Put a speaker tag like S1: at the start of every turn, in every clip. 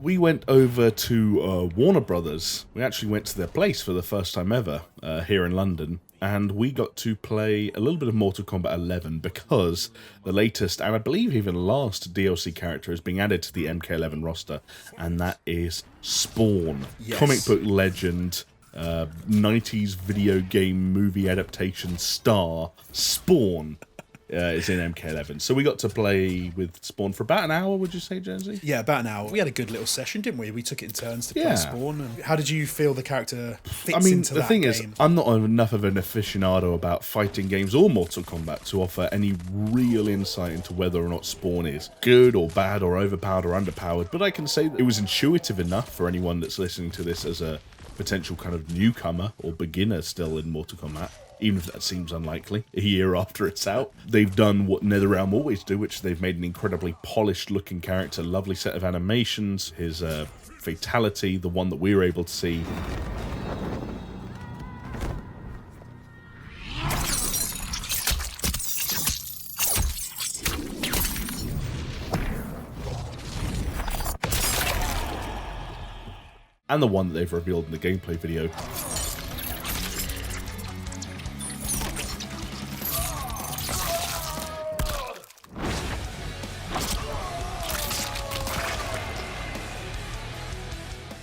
S1: We went over to Warner Brothers. We actually went to their place for the first time ever here in London, and we got to play a little bit of Mortal Kombat 11 because the latest, and I believe even last DLC character is being added to the MK11 roster, and that is Spawn.
S2: Yes.
S1: Comic book legend, 90s video game movie adaptation star, Spawn. Is in MK11. So we got to play with Spawn for about an hour, would you say, Jonesy?
S2: Yeah, about an hour. We had a good little session, didn't we? We took it in turns to play Spawn. And how did you feel the character fits into that game?
S1: The thing is, I'm not enough of an aficionado about fighting games or Mortal Kombat to offer any real insight into whether or not Spawn is good or bad or overpowered or underpowered, but I can say that it was intuitive enough for anyone that's listening to this as a potential kind of newcomer or beginner still in Mortal Kombat. Even if that seems unlikely, a year after it's out. They've done what NetherRealm always do, which they've made an incredibly polished-looking character, lovely set of animations, his fatality, the one that we were able to see. And the one that they've revealed in the gameplay video.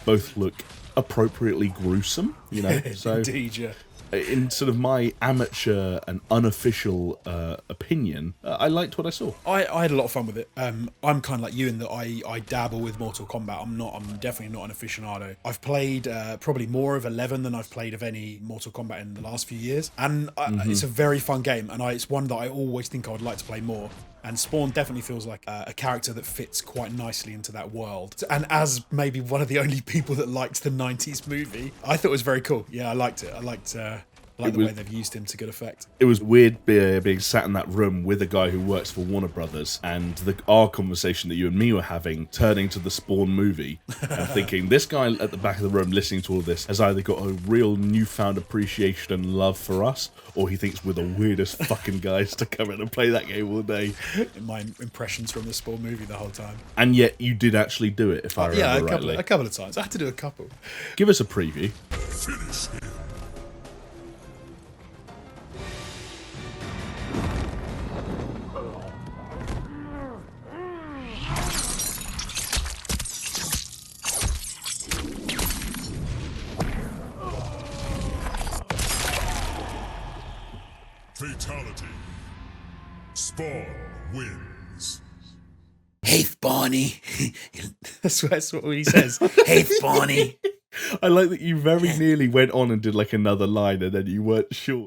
S1: Both look appropriately gruesome, you know. So
S2: Indeed, yeah.
S1: In sort of my amateur and unofficial opinion, I liked what I saw.
S2: I had a lot of fun with it. I'm kind of like you in that I dabble with Mortal Kombat. I'm definitely not an aficionado. I've played probably more of 11 than I've played of any Mortal Kombat in the last few years, and it's a very fun game, and it's one that I always think I would like to play more. And Spawn definitely feels like a character that fits quite nicely into that world. And as maybe one of the only people that liked the 90s movie, I thought it was very cool. Yeah, I liked it. I liked the way they've used him to good effect.
S1: It was weird being sat in that room with a guy who works for Warner Brothers, and our conversation that you and me were having turning to the Spawn movie and thinking, this guy at the back of the room listening to all of this has either got a real newfound appreciation and love for us, or he thinks we're the weirdest fucking guys to come in and play that game all day.
S2: My impressions from the Spawn movie the whole time.
S1: And yet you did actually do it, if I remember rightly.
S2: A couple of times. I had to do a couple.
S1: Give us a preview.
S3: Finish him. Fatality. Spawn wins.
S2: Hey, Barney. That's what he says. Hey, Barney.
S1: I like that you very nearly went on and did like another line and then you weren't sure.